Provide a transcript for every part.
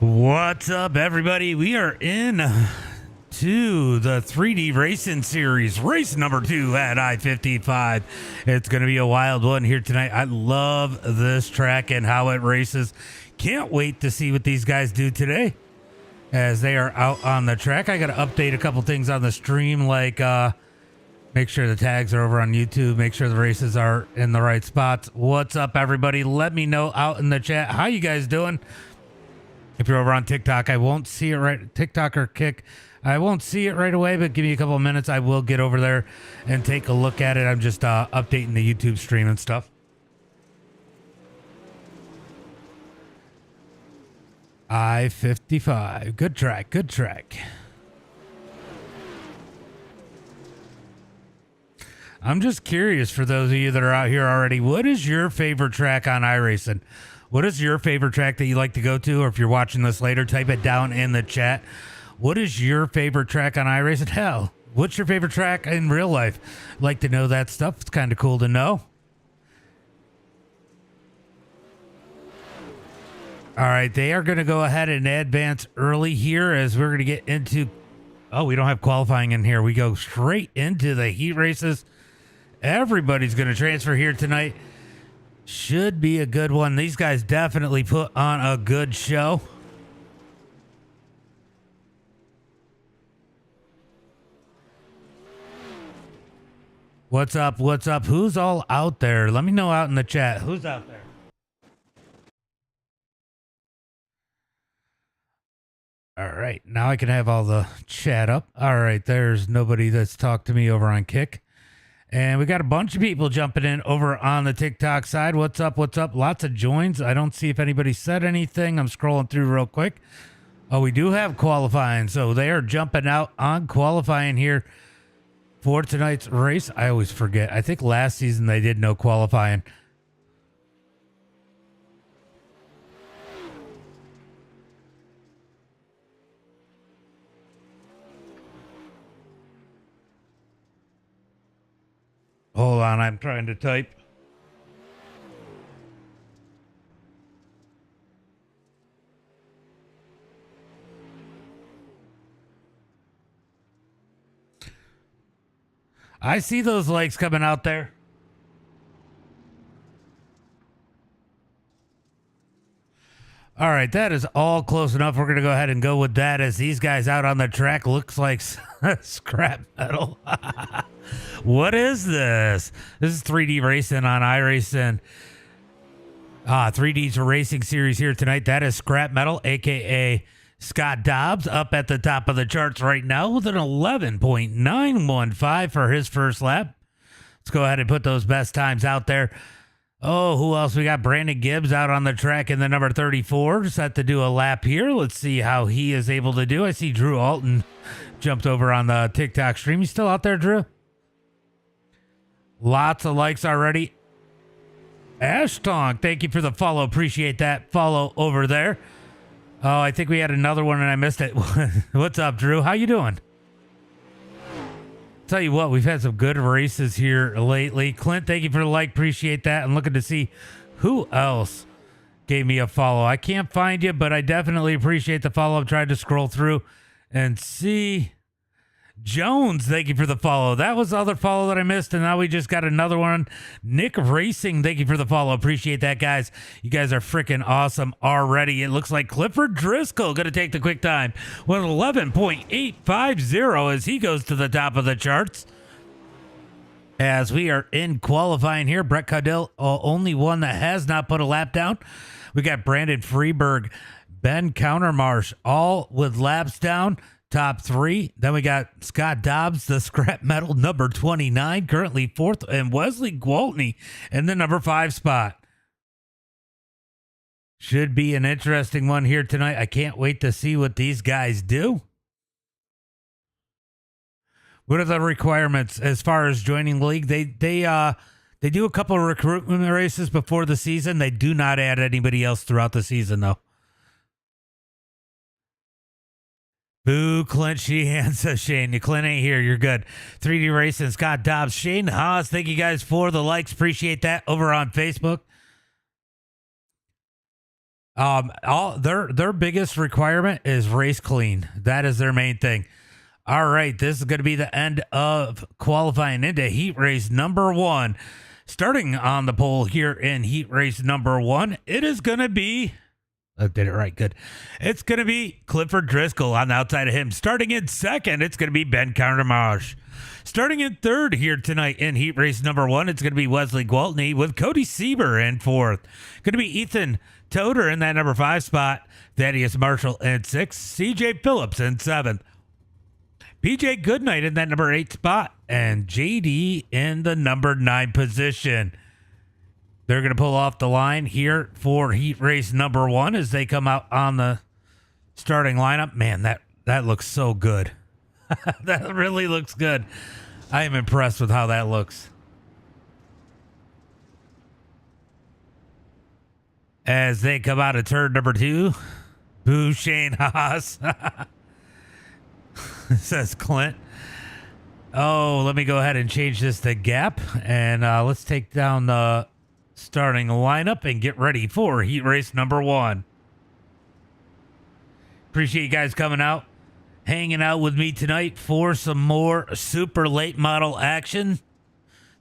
What's up, everybody? We are in to the 3D Racing Series, race number 2 at I-55. It's going to be a wild one here tonight. I love this track and how it races. Can't wait to see what these guys do today as they are out on the track. I got to update a couple things on the stream, like make sure the tags are over on YouTube, make sure the races are in the right spots. What's up, everybody? Let me know out in the chat how you guys doing. If you're over on TikTok, I won't see it right. TikTok or Kick, I won't see it right away, but give me a couple of minutes. I will get over there and take a look at it. I'm just updating the YouTube stream and stuff. I-55. Good track. Good track. I'm just curious, for those of you that are out here already, what is your favorite track on iRacing? What is your favorite track that you like to go to? Or if you're watching this later, type it down in the chat. What is your favorite track on iRacing? Hell, what's your favorite track in real life? Like to know that stuff. It's kind of cool to know. All right, they are going to go ahead and advance early here as we're going to get into... Oh, we don't have qualifying in here. We go straight into the heat races. Everybody's going to transfer here tonight. Should be a good one. These guys definitely put on a good show. What's up? What's up? Who's all out there? Let me know out in the chat. Who's out there? All right. Now I can have all the chat up. All right. There's nobody that's talked to me over on Kick. And we got a bunch of people jumping in over on the TikTok side. What's up? What's up? Lots of joins. I don't see if anybody said anything. I'm scrolling through real quick. Oh, we do have qualifying. So they are jumping out on qualifying here for tonight's race. I always forget. I think last season they did no qualifying. Hold on, I'm trying to type. I see those likes coming out there. All right, that is all close enough. We're going to go ahead and go with that as these guys out on the track looks like scrap metal. What is this? This is 3D Racing on iRacing. 3D's Racing Series here tonight. That is Scrap Metal, a.k.a. Scott Dobbs, up at the top of the charts right now with an 11.915 for his first lap. Let's go ahead and put those best times out there. Oh, who else? We got Brandon Gibbs out on the track in the number 34. Set to do a lap here. Let's see how he is able to do. I see Drew Alton jumped over on the TikTok stream. You still out there, Drew? Lots of likes already. Ashtong, thank you for the follow. Appreciate that follow over there. Oh, I think we had another one and I missed it. What's up, Drew? How you doing? Tell you what, we've had some good races here lately. Clint, thank you for the like. Appreciate that. I'm looking to see who else gave me a follow. I can't find you, but I definitely appreciate the follow. I've tried to scroll through and see. Jones, thank you for the follow. That was the other follow that I missed, and now we just got another one. Nick Racing, thank you for the follow. Appreciate that, guys. You guys are freaking awesome already. It looks like Clifford Driscoll going to take the quick time with 11.850 as he goes to the top of the charts. As we are in qualifying here, Brett Caudill, only one that has not put a lap down. We got Brandon Freeberg, Ben Countermarsh, all with laps down. Top 3. Then we got Scott Dobbs, the Scrap Metal, number 29, currently 4th, and Wesley Gwaltney in the number 5 spot. Should be an interesting one here tonight. I can't wait to see what these guys do. What are the requirements as far as joining the league? They do a couple of recruitment races before the season. They do not add anybody else throughout the season, though. Boo, Clint Sheehan, says Shane. Clint ain't here. You're good. 3D Racing, Scott Dobbs, Shane Haas. Thank you guys for the likes. Appreciate that over on Facebook. All their biggest requirement is race clean. That is their main thing. All right, this is going to be the end of qualifying into heat race number 1. Starting on the pole here in heat race number 1, it is going to be. I did it right. Good. It's going to be Clifford Driscoll on the outside of him. Starting in second, it's going to be Ben Countermarsh. Starting in third here tonight in heat race number 1, it's going to be Wesley Gwaltney with Cody Sieber in fourth. Going to be Ethan Toder in that number 5 spot. Thaddeus Marshall in 6th. CJ Phillips in 7th. PJ Goodnight in that number 8 spot. And JD in the number 9 position. They're going to pull off the line here for heat race number 1 as they come out on the starting lineup. Man, that looks so good. That really looks good. I am impressed with how that looks. As they come out of turn number 2, boo Shane Haas, says Clint. Oh, let me go ahead and change this to gap. And let's take down the starting lineup and get ready for heat race number 1. Appreciate you guys coming out, hanging out with me tonight for some more super late model action.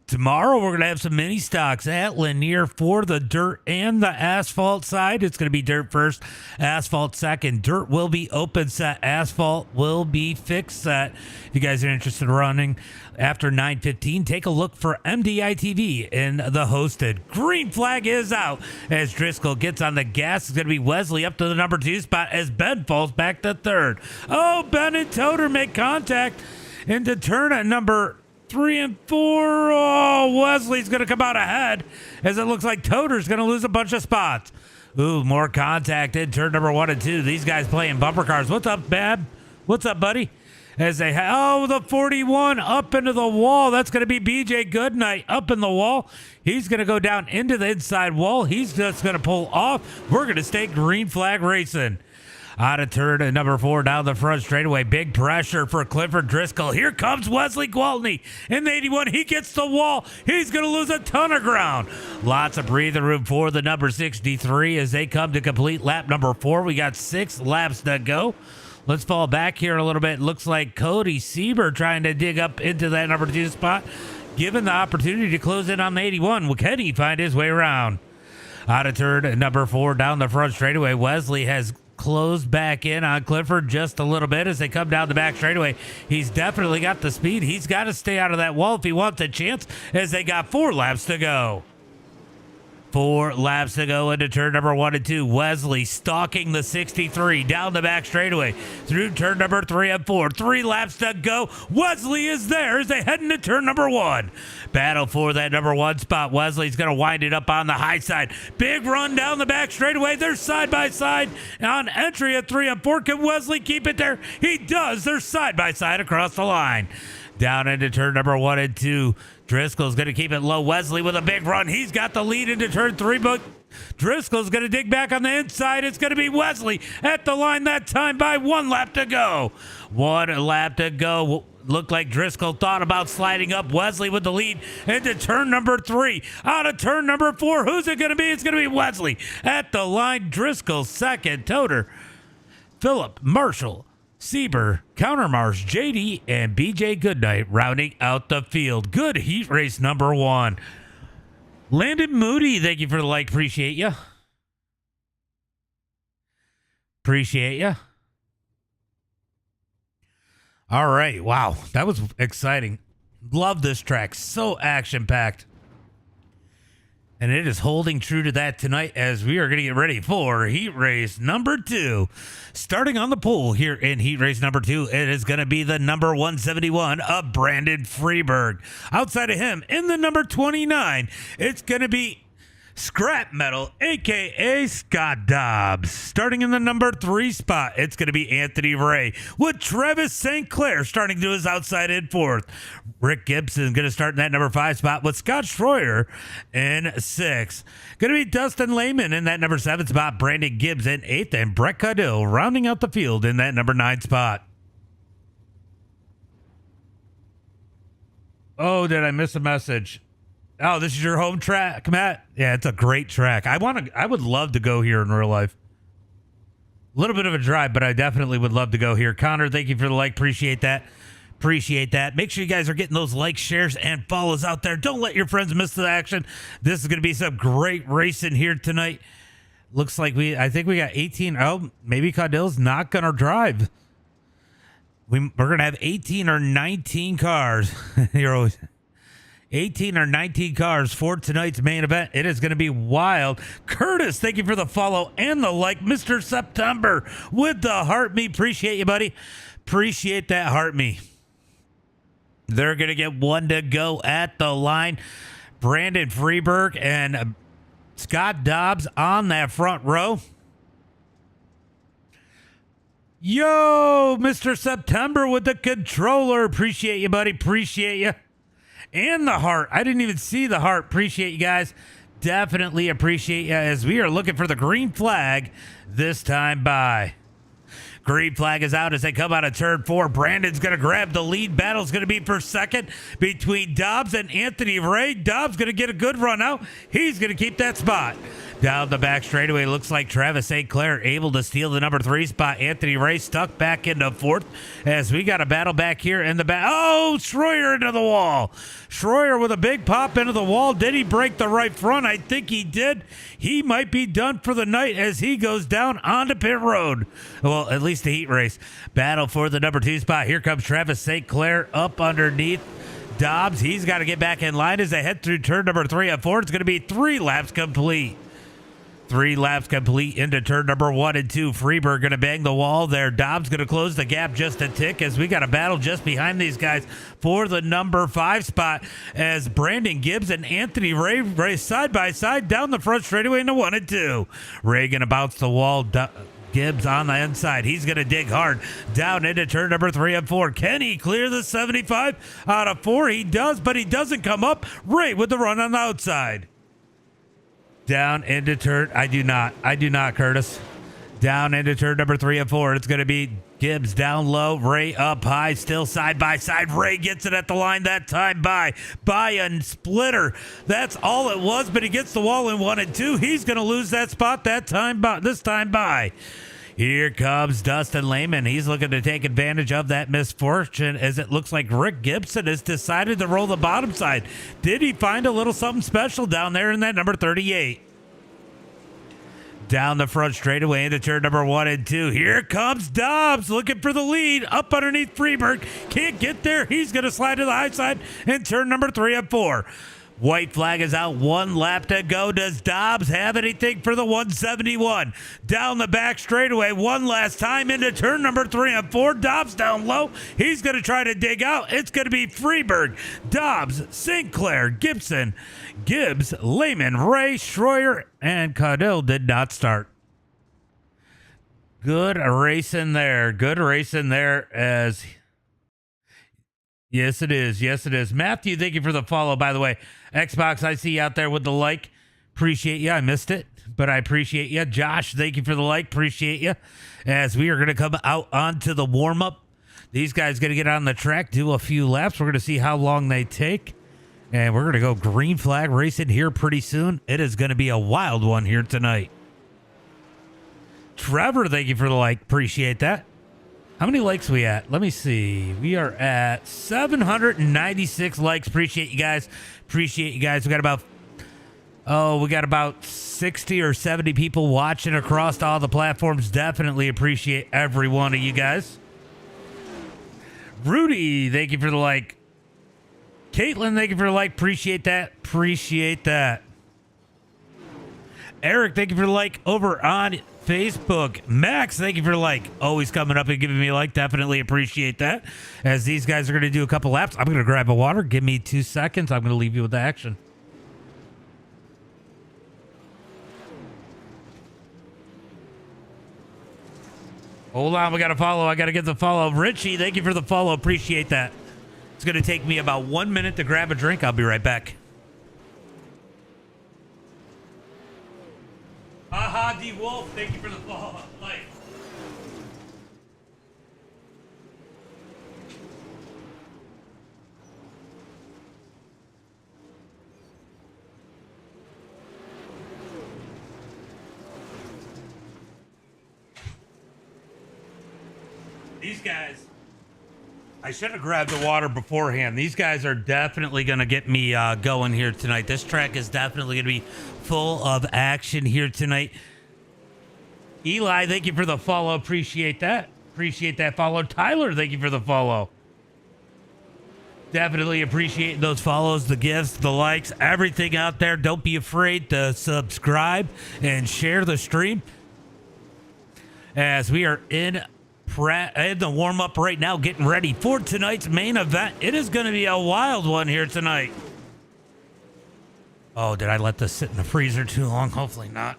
Tomorrow, we're going to have some mini stocks at Lanier for the dirt and the asphalt side. It's going to be dirt first, asphalt second. Dirt will be open set. Asphalt will be fixed set. If you guys are interested in running after 9:15, take a look for MDI TV in the hosted. Green flag is out as Driscoll gets on the gas. It's going to be Wesley up to the number 2 spot as Ben falls back to third. Oh, Ben and Toder make contact into turn at number 3 and 4. Oh, Wesley's going to come out ahead as it looks like Toder's going to lose a bunch of spots. Ooh, more contact in turn number 1 and 2. These guys playing bumper cars. What's up, Bab? What's up, buddy? As they the 41 up into the wall. That's going to be BJ Goodnight up in the wall. He's going to go down into the inside wall. He's just going to pull off. We're going to stay green flag racing. Out of turn at number 4 down the front straightaway. Big pressure for Clifford Driscoll. Here comes Wesley Gwaltney in the 81. He gets the wall. He's going to lose a ton of ground. Lots of breathing room for the number 63 as they come to complete lap number 4. We got 6 laps to go. Let's fall back here a little bit. Looks like Cody Sieber trying to dig up into that number 2 spot. Given the opportunity to close in on the 81, can he find his way around? Out of turn at number 4 down the front straightaway. Wesley has closed back in on Clifford just a little bit as they come down the back straightaway. He's definitely got the speed. He's got to stay out of that wall if he wants a chance as they got 4 laps to go. 4 laps to go into turn number 1 and 2. Wesley stalking the 63 down the back straightaway through turn number 3 and 4. 3 laps to go. Wesley is there as they head into turn number 1. Battle for that number 1 spot. Wesley's going to wind it up on the high side. Big run down the back straightaway. They're side by side on entry at 3 and 4. Can Wesley keep it there? He does. They're side by side across the line. Down into turn number 1 and 2. Driscoll's going to keep it low. Wesley with a big run. He's got the lead into turn 3, but Driscoll's going to dig back on the inside. It's going to be Wesley at the line that time by 1 lap to go. 1 lap to go. Looked like Driscoll thought about sliding up. Wesley with the lead into turn number 3. Out of turn number 4. Who's it going to be? It's going to be Wesley at the line. Driscoll second. Toder, Phillip, Marshall, Sieber, Countermarsh, JD, and BJ Goodnight rounding out the field. Good heat race number 1. Landon Moody, thank you for the like. Appreciate you. Appreciate you. All right. Wow. That was exciting. Love this track. So action-packed. And it is holding true to that tonight as we are going to get ready for heat race number 2. Starting on the pole here in heat race number 2, it is going to be the number 171 of Brandon Freeberg. Outside of him, in the number 29, it's going to be Scrap Metal, a.k.a. Scott Dobbs. Starting in the number 3 spot, it's going to be Anthony Ray with Travis St. Clair starting to his outside in 4th. Rick Gibson going to start in that number 5 spot with Scott Schroyer in 6th. Going to be Dustin Lehman in that number 7 spot, Brandon Gibbs in 8th, and Brett Caudill rounding out the field in that number 9 spot. Oh, did I miss a message? Oh, this is your home track, Matt? Yeah, it's a great track. I would love to go here in real life. little bit of a drive, but I definitely would love to go here. Connor, thank you for the like. Appreciate that. Appreciate that. Make sure you guys are getting those likes, shares, and follows out there. Don't let your friends miss the action. This is going to be some great racing here tonight. Looks like I think we got 18. Oh, maybe Caudill's not going to drive. We're going to have 18 or 19 cars. You're always 18 or 19 cars for tonight's main event. It is going to be wild. Curtis, thank you for the follow and the like. Mr. September with the heart me. Appreciate you, buddy. Appreciate that heart me. They're going to get one to go at the line. Brandon Freeberg and Scott Dobbs on that front row. Yo, Mr. September with the controller. Appreciate you, buddy. Appreciate you. And the heart. I didn't even see the heart. Appreciate you guys. Definitely appreciate you as we are looking for the green flag this time by. Green flag is out as they come out of turn 4. Brandon's going to grab the lead. Battle's going to be for second between Dobbs and Anthony Ray. Dobbs going to get a good run out. He's going to keep that spot. Down the back straightaway, looks like Travis St. Clair able to steal the number 3 spot. Anthony Ray stuck back into 4th as we got a battle back here in the back. Oh, Schroyer into the wall. Schroyer with a big pop into the wall. Did he break the right front? I think he did. He might be done for the night as he goes down onto pit road. Well, at least the heat race. Battle for the number 2 spot. Here comes Travis St. Clair up underneath Dobbs. He's got to get back in line as they head through turn number 3 and 4. It's going to be 3 laps complete. 3 laps complete into turn number 1 and 2. Freeberg going to bang the wall there. Dobbs going to close the gap just a tick as we got a battle just behind these guys for the number 5 spot as Brandon Gibbs and Anthony Ray race side by side down the front straightaway into 1 and 2. Ray going to bounce the wall. Gibbs on the inside. He's going to dig hard down into turn number 3 and 4. Can he clear the 75 out of 4? He does, but he doesn't come up. Ray with the run on the outside. Down into turn. I do not, Curtis. Down into turn number 3 and 4. It's going to be Gibbs down low. Ray up high. Still side by side. Ray gets it at the line that time by a splitter. That's all it was, but he gets the wall in 1 and 2. He's going to lose that spot that time this time by. Here comes Dustin Lehman. He's looking to take advantage of that misfortune as it looks like Rick Gibson has decided to roll the bottom side. Did he find a little something special down there in that number 38? Down the front straightaway into turn number 1 and 2. Here comes Dobbs looking for the lead up underneath Freeberg. Can't get there. He's going to slide to the high side in turn number 3 and 4. White flag is out. 1 lap to go. Does Dobbs have anything for the 171? Down the back straightaway one last time into turn number 3 and 4. Dobbs down low. He's going to try to dig out. It's going to be Freeberg, Dobbs, St. Clair, Gibson, Gibbs, Lehman, Ray, Schroyer, and Caudill did not start. Good racing there. Good racing there as... Yes, it is. Yes, it is. Matthew, thank you for the follow, by the way. Xbox, I see you out there with the like. Appreciate you. I missed it, but I appreciate you. Josh, thank you for the like. Appreciate you. As we are going to come out onto the warm-up. These guys going to get on the track, do a few laps. We're going to see how long they take. And we're going to go green flag racing here pretty soon. It is going to be a wild one here tonight. Trevor, thank you for the like. Appreciate that. How many likes we at? Let me see. We are at 796 likes. Appreciate you guys. Appreciate you guys. We got about 60 or 70 people watching across all the platforms. Definitely appreciate every one of you guys. Rudy, thank you for the like. Caitlin, thank you for the like. Appreciate that. Appreciate that. Eric, thank you for the like over on Facebook. Max, thank you for the like. Always coming up and giving me a like. Definitely appreciate that. As these guys are going to do a couple laps, I'm going to grab a water. Give me 2 seconds. I'm going to leave you with the action. Hold on. We got to follow. I got to get the follow. Richie, thank you for the follow. Appreciate that. It's going to take me about 1 minute to grab a drink. I'll be right back. Haha, D Wolf, thank you for the follow. Like. These guys, I should have grabbed the water beforehand. These guys are definitely going to get me going here tonight. This track is definitely going to be full of action here tonight. Eli, thank you for the follow. Appreciate that. Appreciate that follow. Tyler, thank you for the follow. Definitely appreciate those follows, the gifts, the likes, everything out there. Don't be afraid to subscribe and share the stream. As we are in the warm-up right now, getting ready for tonight's main event. It is going to be a wild one here tonight. Oh, did I let this sit in the freezer too long? Hopefully not.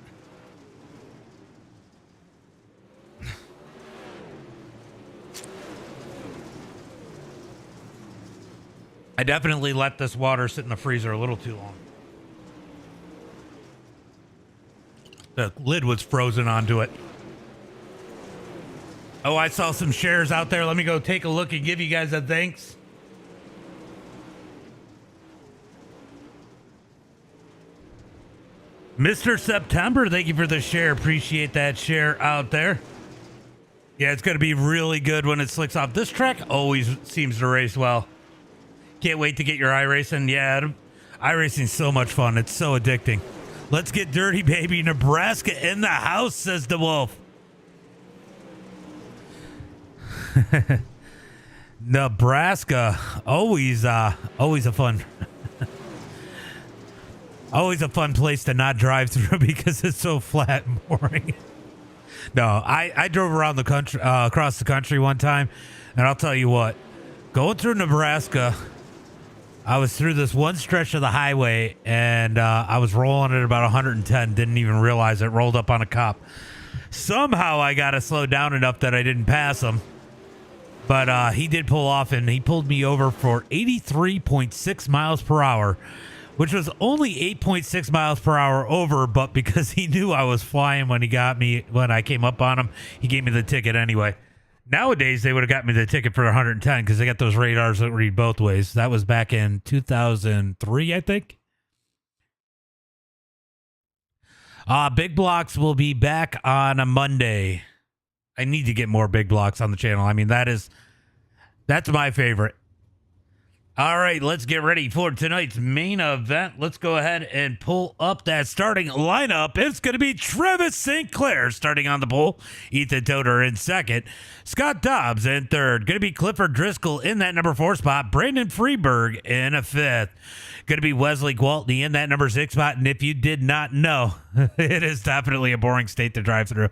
I definitely let this water sit in the freezer a little too long. The lid was frozen onto it. Oh, I saw some shares out there. Let me go take a look and give you guys a thanks. Mr. September, thank you for the share. Appreciate that share out there. Yeah, it's going to be really good when it slicks off. This track always seems to race well. Can't wait to get your iRacing. Yeah, iRacing's so much fun. It's so addicting. Let's get dirty, baby. Nebraska in the house, says the Wolf. Nebraska, always a fun always a fun place to not drive through because it's so flat and boring. No, I drove around the country, across the country one time, and I'll tell you what, going through Nebraska, I was through this one stretch of the highway, and I was rolling at about 110, didn't even realize it, rolled up on a cop. Somehow I got to slow down enough that I didn't pass him. But he did pull off, and he pulled me over for 83.6 miles per hour, which was only 8.6 miles per hour over. But because he knew I was flying when I came up on him, he gave me the ticket anyway. Nowadays, they would have got me the ticket for 110 because they got those radars that read both ways. That was back in 2003, I think. Big Blocks will be back on a Monday. I need to get more Big Blocks on the channel. I mean, that's my favorite. All right, let's get ready for tonight's main event. Let's go ahead and pull up that starting lineup. It's going to be Travis St. Clair starting on the pole. Ethan Toder in second. Scott Dobbs in third. Going to be Clifford Driscoll in that number 4 spot. Brandon Freeberg in a 5th. Going to be Wesley Gwaltney in that number 6 spot. And if you did not know, it is definitely a boring state to drive through.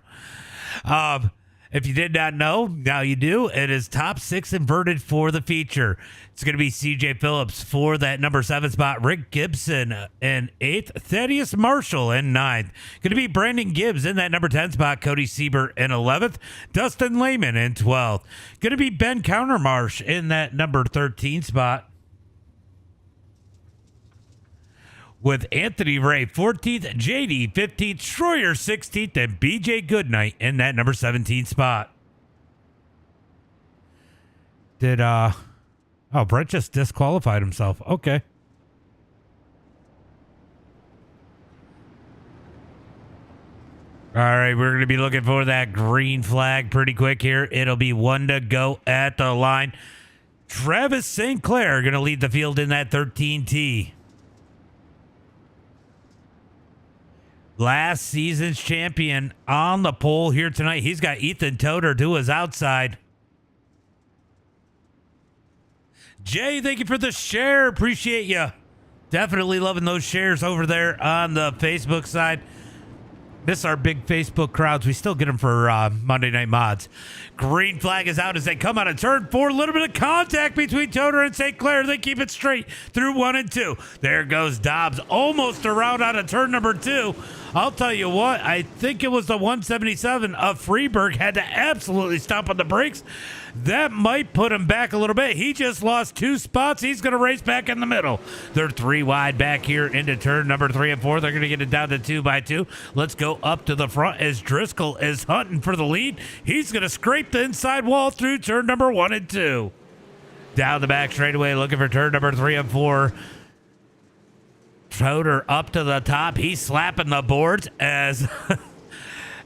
If you did not know, now you do. It is top 6 inverted for the feature. It's going to be CJ Phillips for that number 7 spot. Rick Gibson in 8th. Thaddeus Marshall in 9th. Going to be Brandon Gibbs in that number 10 spot. Cody Siebert in 11th. Dustin Lehman in 12th. Going to be Ben Countermarsh in that number 13 spot. With Anthony Ray 14th, JD 15th, Schroyer 16th, and BJ Goodnight in that number 17 spot. Brett just disqualified himself. Okay. All right, we're going to be looking for that green flag pretty quick here. It'll be 1 to go at the line. Travis St. Clair going to lead the field in that 13T. Last season's champion on the pole here tonight. He's got Ethan Toder to his outside. Jay, thank you for the share. Appreciate you. Definitely loving those shares over there on the Facebook side. Miss our big Facebook crowds. We still get them for Monday Night Mods. Green flag is out as they come out of turn 4. A little bit of contact between Toder and St. Clair. They keep it straight through 1 and 2. There goes Dobbs almost around out of turn number 2. I'll tell you what, I think it was the 177 of Freeberg had to absolutely stomp on the brakes. That might put him back a little bit. He just lost 2 spots. He's going to race back in the middle. They're 3 wide back here into turn number 3 and 4. They're going to get it down to 2 by 2. Let's go up to the front as Driscoll is hunting for the lead. He's going to scrape the inside wall through turn number 1 and 2. Down the back straightaway looking for turn number 3 and 4. Toder up to the top. He's slapping the boards as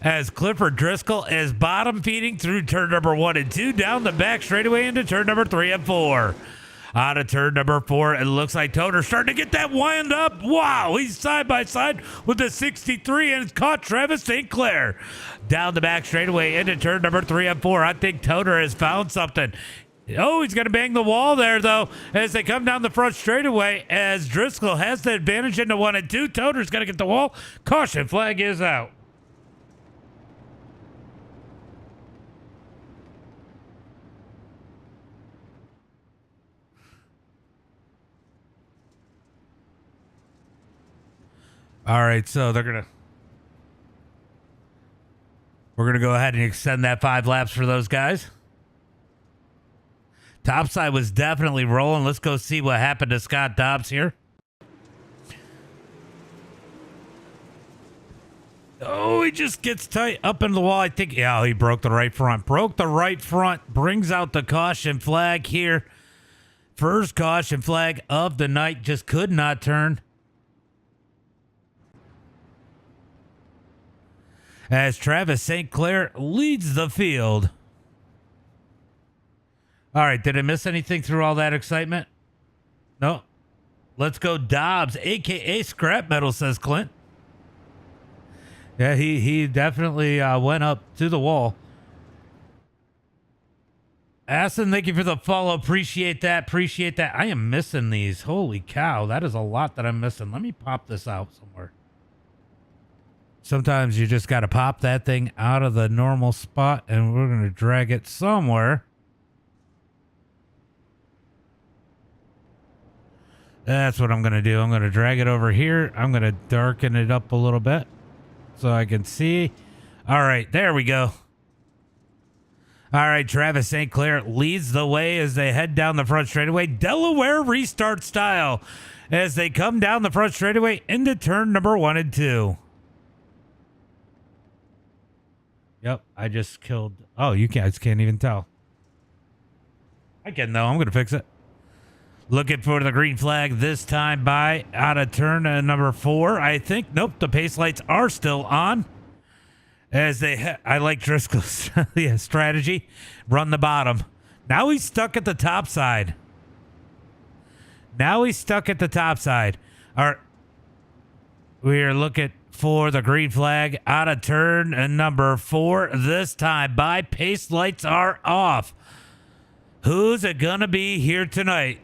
as Clifford Driscoll is bottom feeding through turn number 1 and 2, down the back straightaway into turn number 3 and 4. Out of turn number 4, it looks like Toter starting to get that wind up. Wow, he's side by side with the 63 and it's caught Travis St. Clair. Down the back straightaway into turn number 3 and 4. I think Toter has found something. Oh, he's going to bang the wall there, though, as they come down the front straightaway, as Driscoll has the advantage into 1 and 2. Toter's going to get the wall. Caution flag is out. All right, so we're gonna go ahead and extend that 5 laps for those guys. Topside was definitely rolling. Let's go see what happened to Scott Dobbs here. Oh, he just gets tight up in the wall. I think, yeah, he broke the right front. Broke the right front, brings out the caution flag here. First caution flag of the night, just could not turn. As Travis St. Clair leads the field. All right, did I miss anything through all that excitement? No. Let's go Dobbs, a.k.a. Scrap Metal, says Clint. Yeah, he definitely went up to the wall. Aston, thank you for the follow. Appreciate that. Appreciate that. I am missing these. Holy cow, that is a lot that I'm missing. Let me pop this out somewhere. Sometimes you just got to pop that thing out of the normal spot, and we're going to drag it somewhere. That's what I'm going to do. I'm going to drag it over here. I'm going to darken it up a little bit so I can see. All right, there we go. All right, Travis St. Clair leads the way as they head down the front straightaway. Delaware restart style as they come down the front straightaway into turn number 1 and 2. Yep, I just killed. Oh, you guys can't even tell. I can though. I'm going to fix it. Looking for the green flag this time by out of turn number 4. I think. Nope, the pace lights are still on. As they, I like Driscoll's strategy. Run the bottom. Now he's stuck at the top side. All right. We are looking for the green flag out of turn number 4 this time by. Pace lights are off. Who's it gonna be here tonight?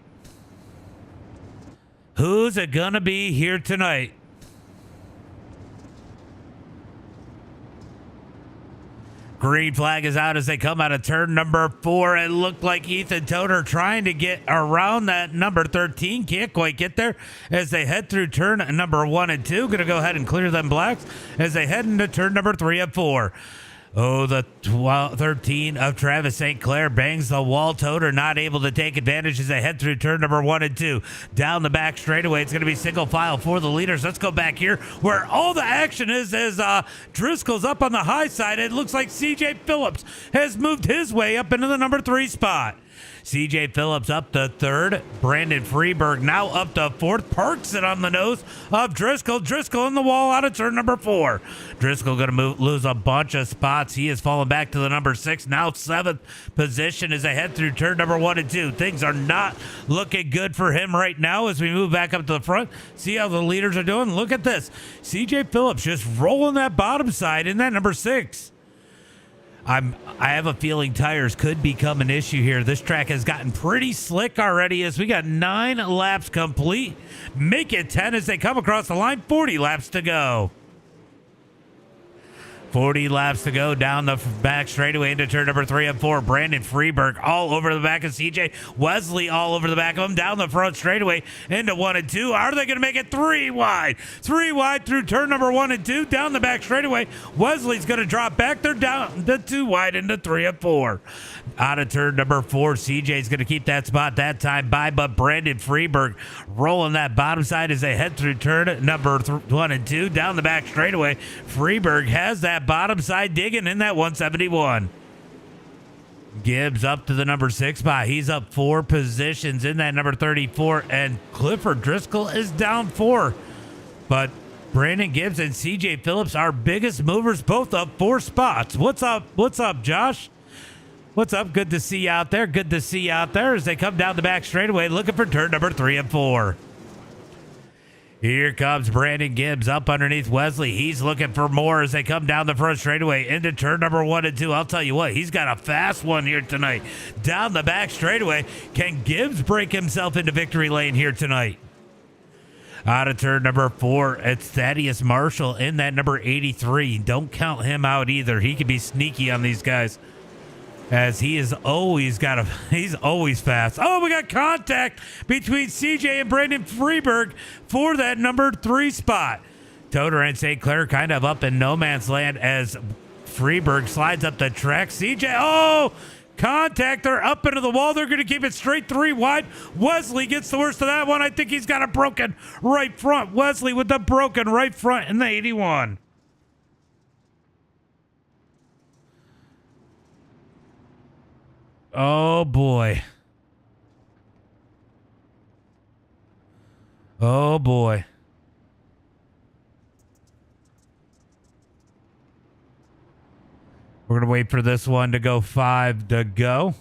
Green flag is out as they come out of turn number 4. It looked like Ethan Toter trying to get around that number 13. Can't quite get there as they head through turn number 1 and 2. Going to go ahead and clear them blacks as they head into turn number 3 and 4. Oh, the 13 of Travis St. Clair bangs the wall. Toter not able to take advantage as they head through turn number 1 and 2. Down the back straightaway, it's going to be single file for the leaders. Let's go back here where all the action is as Driscoll's up on the high side. It looks like CJ Phillips has moved his way up into the number 3 spot. CJ Phillips up to 3rd. Brandon Freeberg now up to 4th. Parks it on the nose of Driscoll. Driscoll in the wall out of turn number 4. Driscoll going to lose a bunch of spots. He has fallen back to the number 6. Now 7th position as they head through turn number 1 and 2. Things are not looking good for him right now as we move back up to the front. See how the leaders are doing? Look at this. CJ Phillips just rolling that bottom side in that number 6. I have a feeling tires could become an issue here. This track has gotten pretty slick already as we got 9 laps complete. Make it 10 as they come across the line. 40 laps to go. 40 laps to go down the back straightaway into turn number 3 and 4. Brandon Freeberg all over the back of CJ. Wesley all over the back of him. Down the front straightaway into 1 and 2. Are they going to make it 3 wide? 3 wide through turn number 1 and 2. Down the back straightaway. Wesley's going to drop back. They're down the 2 wide into 3 and 4. Out of turn number 4. CJ's going to keep that spot that time by, but Brandon Freeberg rolling that bottom side as they head through turn number 1 and 2. Down the back straightaway. Freeberg has that bottom side digging in that 171. Gibbs up to the number 6 spot. He's up 4 positions in that number 34, and Clifford Driscoll is down 4. But Brandon Gibbs and CJ Phillips, our biggest movers, both up 4 spots. What's up? What's up, Josh? What's up? Good to see you out there. Good to see you out there as they come down the back straightaway looking for turn number 3 and 4. Here comes Brandon Gibbs up underneath Wesley. He's looking for more as they come down the front straightaway into turn number 1 and 2. I'll tell you what, he's got a fast one here tonight. Down the back straightaway. Can Gibbs break himself into victory lane here tonight? Out of turn number 4, it's Thaddeus Marshall in that number 83. Don't count him out either. He can be sneaky on these guys, as he is always he's always fast. Oh, we got contact between CJ and Brandon Freeberg for that number 3 spot. Toter and St. Clair kind of up in no man's land as Freeberg slides up the track. CJ, oh, contact. They're up into the wall. They're going to keep it straight 3 wide. Wesley gets the worst of that one. I think he's got a broken right front. Wesley with the broken right front in the 81. Oh, boy. Oh, boy. We're going to wait for this one to go 5 to go.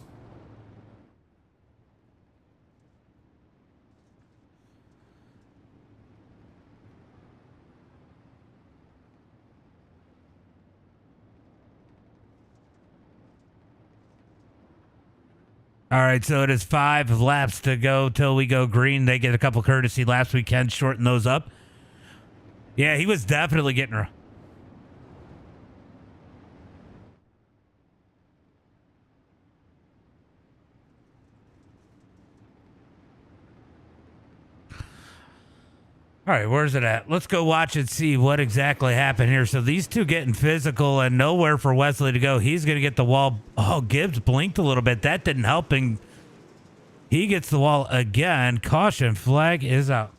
All right, so it is 5 laps to go till we go green. They get a couple courtesy laps. We can shorten those up. Yeah, he was definitely getting her. All right, where's it at? Let's go watch and see what exactly happened here. So these two getting physical and nowhere for Wesley to go. He's going to get the wall. Oh, Gibbs blinked a little bit. That didn't help him. He gets the wall again. Caution flag is out.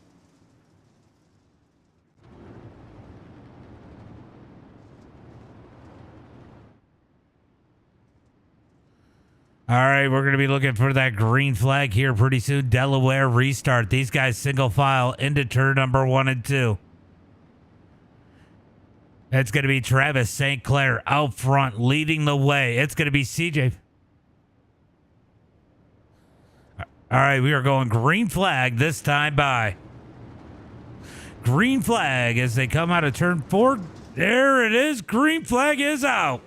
All right, we're going to be looking for that green flag here pretty soon. Delaware restart. These guys single file into turn number 1 and 2. It's going to be Travis St. Clair out front leading the way. It's going to be CJ. All right, we are going green flag this time by. Green flag as they come out of turn 4. There it is. Green flag is out.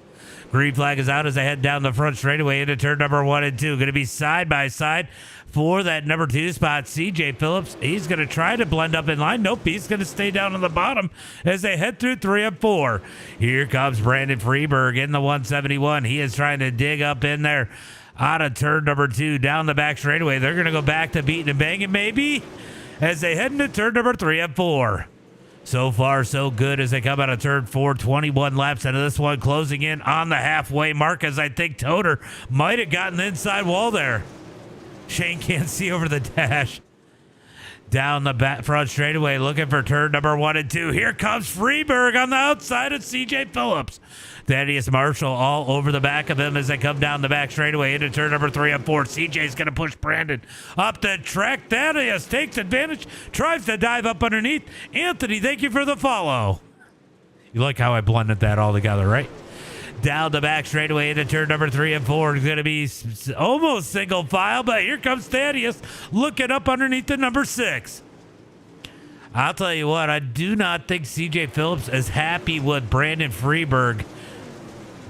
Green flag is out as they head down the front straightaway into turn number 1 and 2. Going to be side by side for that number 2 spot. CJ Phillips, he's going to try to blend up in line. Nope, he's going to stay down on the bottom as they head through 3 and 4. Here comes Brandon Freeberg in the 171. He is trying to dig up in there out of turn number 2 down the back straightaway. They're going to go back to beating and banging maybe as they head into turn number 3 and 4. So far, so good as they come out of turn 4, 21 laps into this one, closing in on the halfway mark as I think Toter might have gotten the inside wall there. Shane can't see over the dash. Down the back front straightaway, looking for turn number 1 and 2. Here comes Freeberg on the outside of CJ Phillips. Thaddeus Marshall all over the back of him as they come down the back straightaway into turn number 3 and 4. CJ's going to push Brandon up the track. Thaddeus takes advantage, tries to dive up underneath. Anthony, thank you for the follow. You like how I blended that all together, right? Down the back straightaway into turn number 3 and 4. It's going to be almost single file, but here comes Thaddeus looking up underneath the number 6. I'll tell you what, I do not think CJ Phillips is happy with Brandon Freeberg.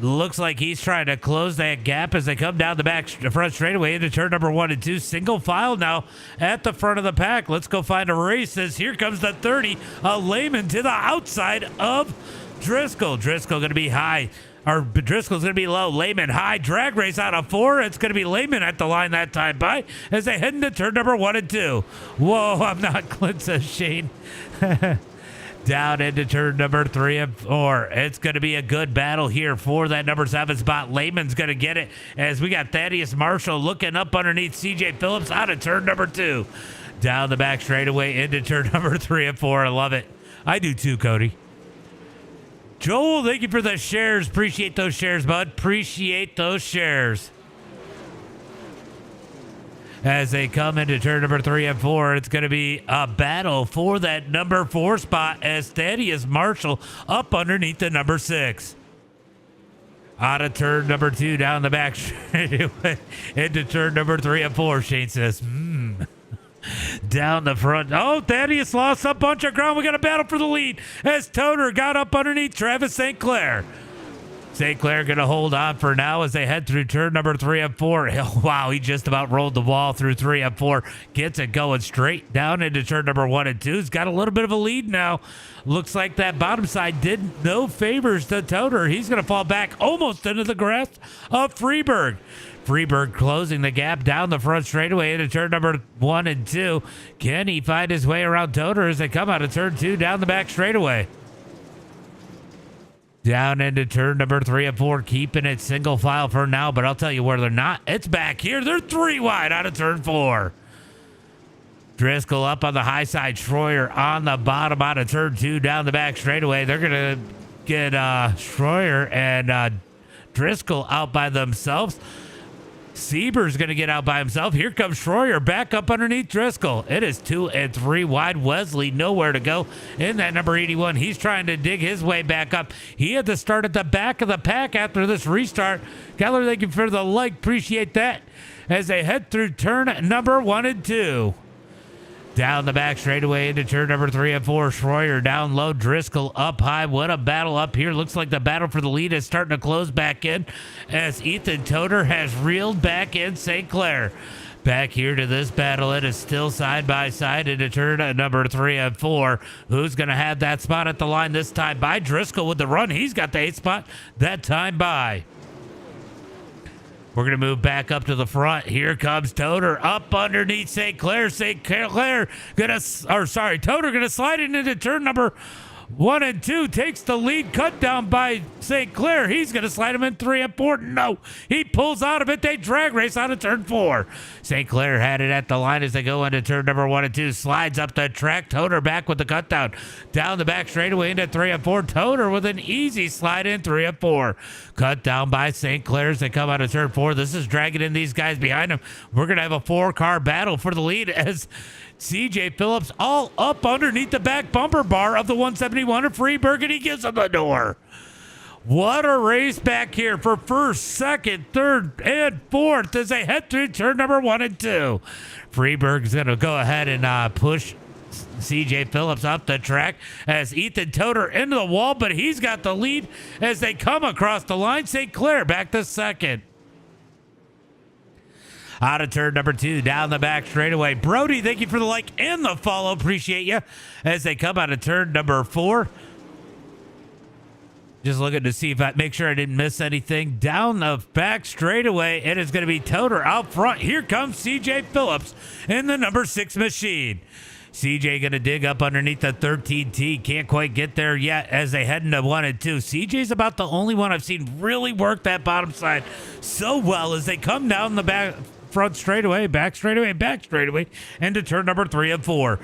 Looks like he's trying to close that gap as they come down the front straightaway into turn number 1 and 2. Single file now at the front of the pack. Let's go find a race. As here comes the 30, Lehman to the outside of Driscoll. Driscoll going to be high. Or Driscoll's going to be low. Lehman high. Drag race out of 4. It's going to be Lehman at the line that time by as they head into turn number 1 and 2. Whoa, I'm not Clint, says Shane. Down into turn number 3 and 4. It's going to be a good battle here for that number 7 spot. Lehman's going to get it as we got Thaddeus Marshall looking up underneath CJ Phillips out of turn number 2. Down the back straightaway into turn number 3 and 4. I love it. I do too, Cody. Joel, thank you for the shares. Appreciate those shares, bud. Appreciate those shares. As they come into turn number 3 and 4, it's going to be a battle for that number 4 spot as Thaddeus Marshall up underneath the number 6. Out of turn number 2 down the back into turn number 3 and 4. Shane says, down the front. Oh, Thaddeus lost a bunch of ground. We got a battle for the lead as Toter got up underneath Travis St. Clair. St. Clair going to hold on for now as they head through turn number 3 and 4. Wow, he just about rolled the wall through 3 and 4. Gets it going straight down into turn number 1 and 2. He's got a little bit of a lead now. Looks like that bottom side did no favors to Toter. He's going to fall back almost into the grasp of Freeberg. Freeberg closing the gap down the front straightaway into turn number 1 and 2. Can he find his way around Toter as they come out of turn 2 down the back straightaway? Down into turn number 3 and 4, keeping it single file for now, but I'll tell you where they're not. It's back here. They're 3 wide out of turn 4. Driscoll up on the high side, Schroyer on the bottom out of turn 2 down the back straightaway. They're going to get Schroyer and Driscoll out by themselves. Sieber's going to get out by himself. Here comes Schroyer back up underneath Driscoll. It is 2 and 3 wide. Wesley nowhere to go in that number 81. He's trying to dig his way back up. He had to start at the back of the pack after this restart. Keller, thank you for the like. Appreciate that. As they head through turn number 1 and 2. Down the back straightaway into turn number 3 and 4. Schroyer down low. Driscoll up high. What a battle up here. Looks like the battle for the lead is starting to close back in as Ethan Toter has reeled back in St. Clair. Back here to this battle. It is still side by side into turn number 3 and 4. Who's going to have that spot at the line this time by? Driscoll with the run. He's got the 8th spot that time by. We're going to move back up to the front. Here comes Toter up underneath St. Clair. Toter going to slide it into turn number 1 and 2. Takes the lead, cut down by St. Clair. He's going to slide him in 3 and 4. No, he pulls out of it. They drag race out of turn 4. St. Clair had it at the line as they go into turn number 1 and 2. Slides up the track. Toter back with the cut down. Down the back straightaway into 3 and 4. Toter with an easy slide in 3 and 4. Cut down by St. Clair as they come out of turn 4. This is dragging in these guys behind him. We're going to have a 4-car battle for the lead as CJ Phillips all up underneath the back bumper bar of the 171 of Freeberg, and he gives him the door. What a race back here for first, second, third, and fourth as they head through turn number 1 and 2. Freeberg's going to go ahead and push CJ Phillips up the track as Ethan Toter into the wall, but he's got the lead as they come across the line. St. Clair back to second. Out of turn number 2, down the back straightaway. Brody, thank you for the like and the follow. Appreciate you. As they come out of turn number 4. Just looking to see if I make sure I didn't miss anything. Down the back straightaway, it is going to be Toter out front. Here comes CJ Phillips in the number 6 machine. CJ going to dig up underneath the 13T. Can't quite get there yet as they head into 1 and 2. CJ's about the only one I've seen really work that bottom side so well as they come down the back front straightaway, back straightaway, back straightaway, into turn number 3 and 4.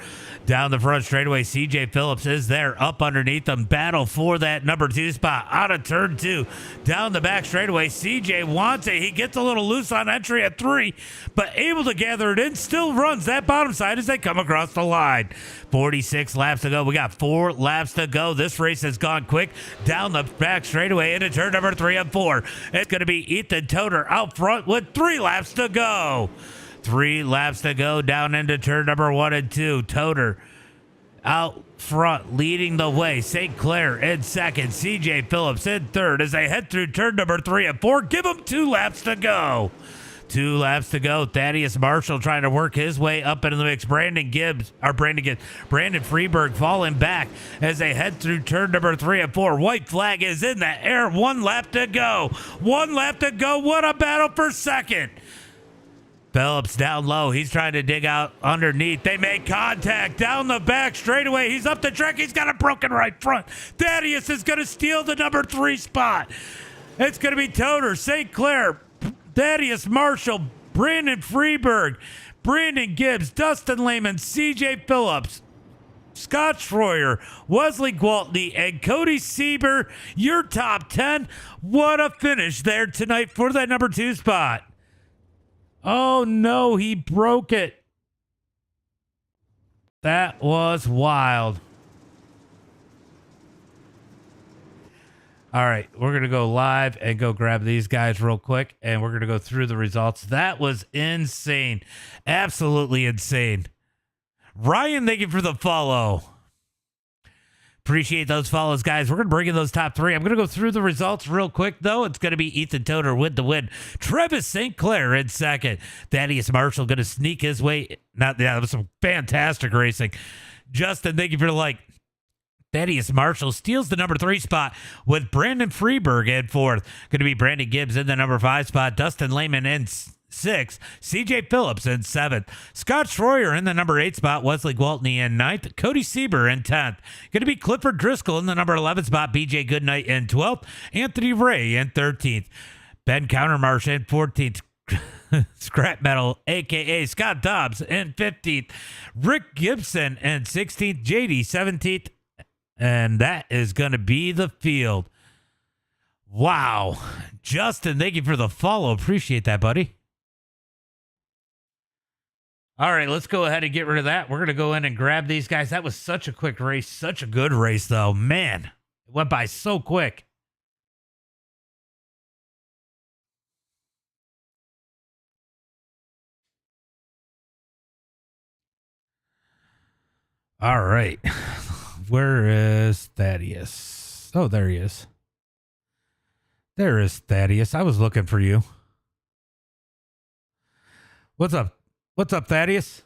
Down the front straightaway, CJ Phillips is there, up underneath them. Battle for that number 2 spot. Out of turn 2, down the back straightaway, CJ wants it. He gets a little loose on entry at 3, but able to gather it in. Still runs that bottom side as they come across the line. 46 laps to go. We got 4 laps to go. This race has gone quick. Down the back straightaway into turn number 3 and 4. It's going to be Ethan Toter out front with 3 laps to go. 3 laps to go down into turn number 1 and 2. Toter out front, leading the way. St. Clair in second. CJ Phillips in third as they head through turn number 3 and 4. Give them 2 laps to go. 2 laps to go. Thaddeus Marshall trying to work his way up into the mix. Brandon Freeberg falling back as they head through turn number 3 and 4. White flag is in the air. 1 lap to go. 1 lap to go. What a battle for second. Phillips down low. He's trying to dig out underneath. They make contact down the back straightaway. He's up the track. He's got a broken right front. Thaddeus is going to steal the number 3 spot. It's going to be Toter, St. Clair, Thaddeus Marshall, Brandon Freeberg, Brandon Gibbs, Dustin Lehman, CJ Phillips, Scott Schroyer, Wesley Gwaltney, and Cody Sieber. Your top 10. What a finish there tonight for that number 2 spot. Oh no, he broke it. That was wild. All right, we're going to go live and go grab these guys real quick, and we're going to go through the results. That was insane. Absolutely insane. Ryan, thank you for the follow. Appreciate those follows, guys. We're going to bring in those top three. I'm going to go through the results real quick, though. It's going to be Ethan Toter with the win. Travis St. Clair in second. Thaddeus Marshall going to sneak his way. That was some fantastic racing. Justin, thank you for the like. Thaddeus Marshall steals the number 3 spot with Brandon Freeberg in fourth. Going to be Brandon Gibbs in the number 5 spot. Dustin Lehman in 6th. CJ Phillips in 7th. Scott Schroyer in the number 8 spot. Wesley Gwaltney in 9th. Cody Sieber in 10th. Going to be Clifford Driscoll in the number 11 spot. BJ Goodnight in 12th. Anthony Ray in 13th. Ben Countermarsh in 14th. Scrap Metal, a.k.a. Scott Dobbs in 15th. Rick Gibson in 16th. JD 17th. And that is going to be the field. Wow. Justin, thank you for the follow. Appreciate that, buddy. All right, let's go ahead and get rid of that. We're going to go in and grab these guys. That was such a quick race. Such a good race, though. Man, it went by so quick. All right. Where is Thaddeus? Oh, there he is. There is Thaddeus. I was looking for you. What's up? What's up, Thaddeus?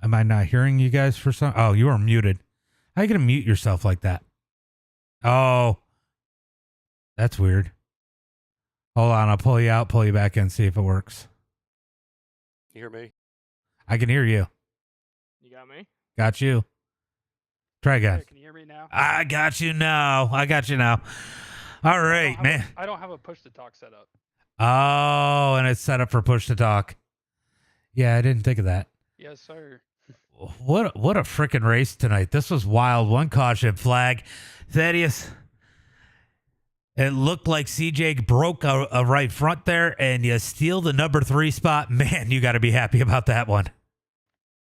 Am I not hearing you guys for some? Oh, you are muted. How are you going to mute yourself like that? Oh, that's weird. Hold on. I'll pull you out, pull you back in, see if it works. You hear me? I can hear you. You got me? Got you. Try again. Hey, can you hear me now? I got you now. All right, man. I don't have a push to talk set up. Oh, and it's set up for push to talk. Yeah, I didn't think of that. Yes, sir. What a freaking race tonight. This was wild. One caution flag. Thaddeus, it looked like CJ broke a right front there, and you steal the number 3 spot. Man, you got to be happy about that one.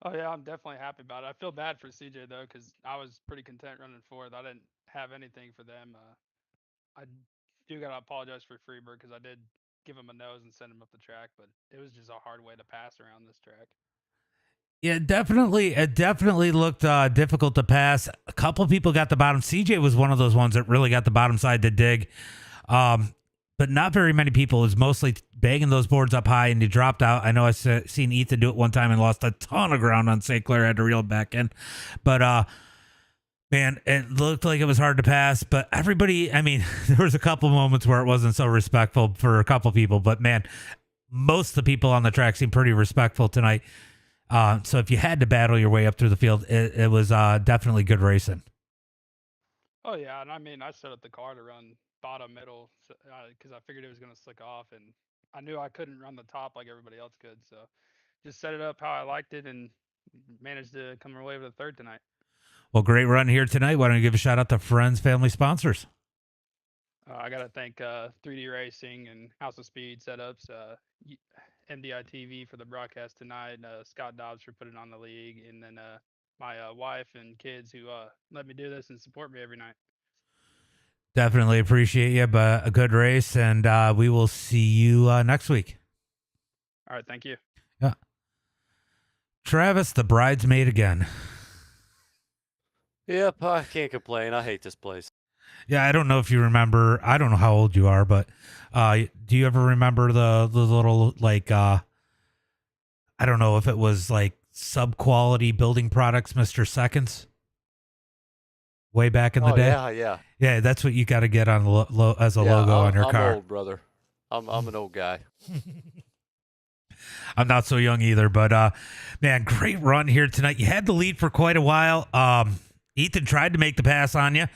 Oh, yeah, I'm definitely happy about it. I feel bad for CJ, though, because I was pretty content running fourth. I didn't have anything for them. I do got to apologize for Freeberg because I did give him a nose and send him up the track, but it was just a hard way to pass around this track. Yeah, definitely. It definitely looked difficult to pass. A couple people got the bottom. CJ was one of those ones that really got the bottom side to dig. But not very many people. It was mostly banging those boards up high, and he dropped out. I know I seen Ethan do it one time and lost a ton of ground on St. Clair. Had to reel it back in. But, man, it looked like it was hard to pass. But everybody, I mean, there was a couple moments where it wasn't so respectful for a couple people. But, man, most of the people on the track seemed pretty respectful tonight. So if you had to battle your way up through the field, it was definitely good racing. Oh, yeah, and I mean, I set up the car to run bottom middle because I figured it was going to slick off, and I knew I couldn't run the top like everybody else could. So just set it up how I liked it and managed to come away with a third tonight. Well, great run here tonight. Why don't you give a shout out to friends, family, sponsors? I got to thank 3D Racing and House of Speed setups, MDI TV for the broadcast tonight, Scott Dobbs for putting on the league, and then my wife and kids who let me do this and support me every night. Definitely appreciate you, but a good race, and we will see you next week. All right, thank you. Yeah. Travis, the bridesmaid again. Yep, I can't complain. I hate this place. Yeah, I don't know if you remember. I don't know how old you are, but do you ever remember the little, like, I don't know if it was like sub-quality building products, Mr. Seconds? Way back in the day? Yeah, that's what you got to get on as a logo on your car. I'm old, brother. I'm an old guy. I'm not so young either, but man, great run here tonight. You had the lead for quite a while. Ethan tried to make the pass on you,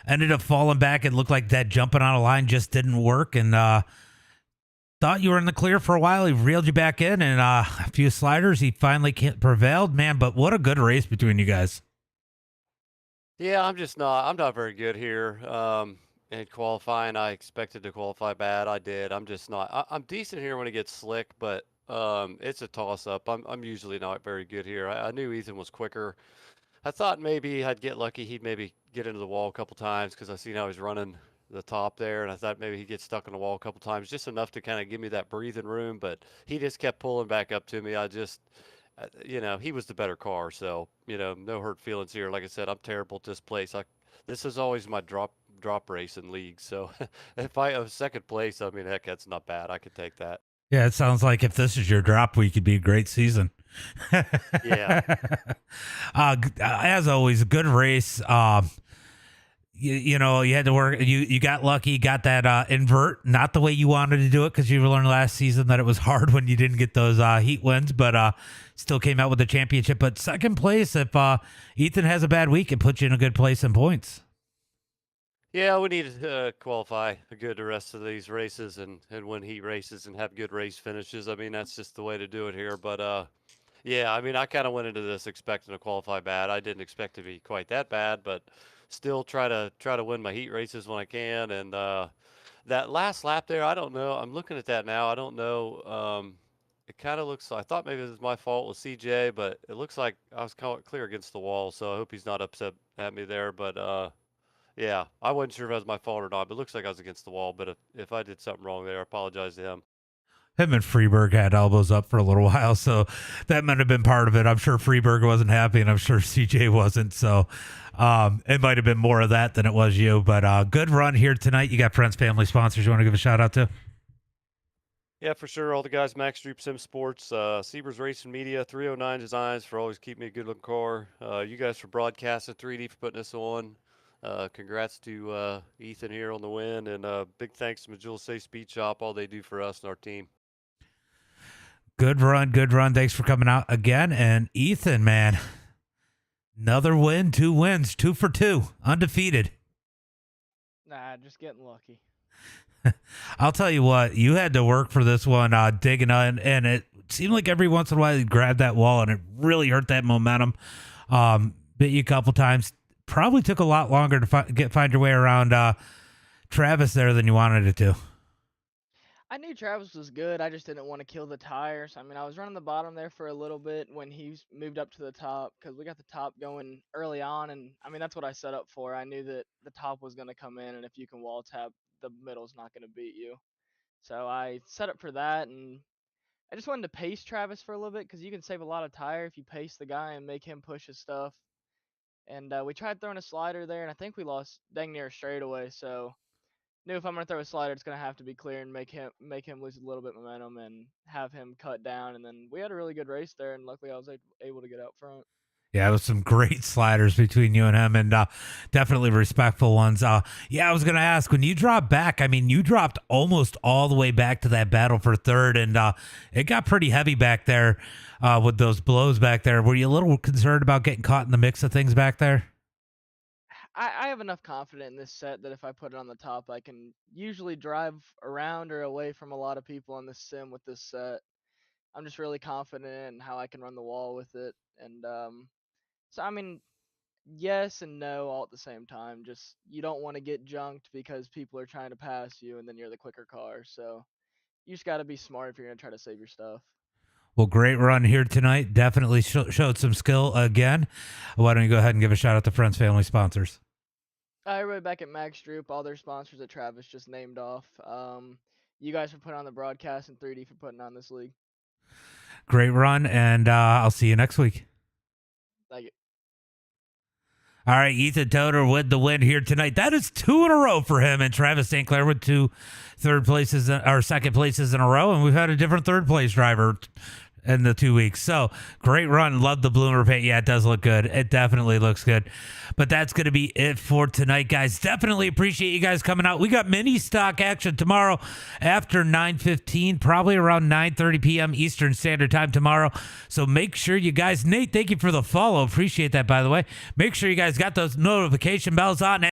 ended up falling back. It looked like that jumping on a line just didn't work, and thought you were in the clear for a while. He reeled you back in, and a few sliders. He finally prevailed, man. But what a good race between you guys. Yeah, I'm not very good here. And qualifying, I expected to qualify bad. I did. I'm just not. I'm decent here when it gets slick, but it's a toss up. I'm usually not very good here. I knew Ethan was quicker. I thought maybe I'd get lucky. He'd maybe get into the wall a couple times because I seen how he's running the top there, and I thought maybe he'd get stuck in the wall a couple times, just enough to kind of give me that breathing room. But he just kept pulling back up to me. He was the better car, so no hurt feelings here. Like I said, I'm terrible at this place. This is always my drop race in league. So if I have second place, I mean, heck, that's not bad. I could take that. Yeah, it sounds like if this is your drop week, it'd be a great season. Yeah. As always, a good race. You had to work. You got lucky, got that invert, not the way you wanted to do it because you learned last season that it was hard when you didn't get those heat wins, but still came out with the championship. But second place, if Ethan has a bad week, it puts you in a good place in points. Yeah, we need to qualify good the rest of these races and win heat races and have good race finishes. I mean, that's just the way to do it here. But yeah, I mean, I kind of went into this expecting to qualify bad. I didn't expect to be quite that bad, but still try to win my heat races when I can. And that last lap there, I don't know. I'm looking at that now. I don't know. It kind of looks. I thought maybe it was my fault with CJ, but it looks like I was clear against the wall. So I hope he's not upset at me there. But yeah, I wasn't sure if it was my fault or not, but it looks like I was against the wall. But if I did something wrong there, I apologize to him. Him and Freeberg had elbows up for a little while, so that might have been part of it. I'm sure Freeberg wasn't happy, and I'm sure CJ wasn't. So it might have been more of that than it was you. But good run here tonight. You got friends, family, sponsors you want to give a shout out to? Yeah, for sure. All the guys, Max Droop Sim Sports, Siebers Racing Media, 309 Designs for always keeping me a good looking car. You guys for broadcasting, 3D for putting this on. Congrats to Ethan here on the win, and big thanks to Majula Safe Speed Shop, all they do for us and our team. Good run, good run. Thanks for coming out again. And Ethan, man, another win, 2 wins, 2 for 2, undefeated. Nah, just getting lucky. I'll tell you what, you had to work for this one, digging on, and it seemed like every once in a while you grabbed that wall, and it really hurt that momentum. Bit you a couple times. Probably took a lot longer to find your way around Travis there than you wanted it to. I knew Travis was good. I just didn't want to kill the tires. I mean, I was running the bottom there for a little bit when he moved up to the top because we got the top going early on, and I mean that's what I set up for. I knew that the top was going to come in, and if you can wall tap, the middle's not going to beat you. So I set up for that, and I just wanted to pace Travis for a little bit because you can save a lot of tire if you pace the guy and make him push his stuff. And we tried throwing a slider there, and I think we lost dang near a straightaway. So knew if I'm gonna throw a slider, it's gonna have to be clear and make him lose a little bit of momentum and have him cut down. And then we had a really good race there, and luckily I was able to get out front. Yeah, it was some great sliders between you and him, and definitely respectful ones. Yeah, I was going to ask, when you dropped back, I mean, you dropped almost all the way back to that battle for third, and it got pretty heavy back there with those blows back there. Were you a little concerned about getting caught in the mix of things back there? I have enough confidence in this set that if I put it on the top, I can usually drive around or away from a lot of people on this sim with this set. I'm just really confident in how I can run the wall with it, and so I mean, yes and no all at the same time. Just you don't want to get junked because people are trying to pass you, and then you're the quicker car. So you just got to be smart if you're gonna try to save your stuff. Well, great run here tonight. Definitely showed some skill again. Why don't you go ahead and give a shout out to friends, family, sponsors? Everybody back at Max Droop, all their sponsors that Travis just named off. You guys for putting on the broadcast and 3D for putting on this league. Great run, and I'll see you next week. Thank you. All right, Ethan Toder with the win here tonight. That is 2 in a row for him, and Travis St. Clair with 2 third places or second places in a row, and we've had a different third place driver in the 2 weeks. So great run. Love the bloomer paint. Yeah, it does look good. It definitely looks good. But that's going to be it for tonight, guys. Definitely appreciate you guys coming out. We got mini stock action tomorrow after 9:15, probably around 9:30 p.m. Eastern Standard Time tomorrow. So make sure you guys, Nate, thank you for the follow. Appreciate that, by the way. Make sure you guys got those notification bells on.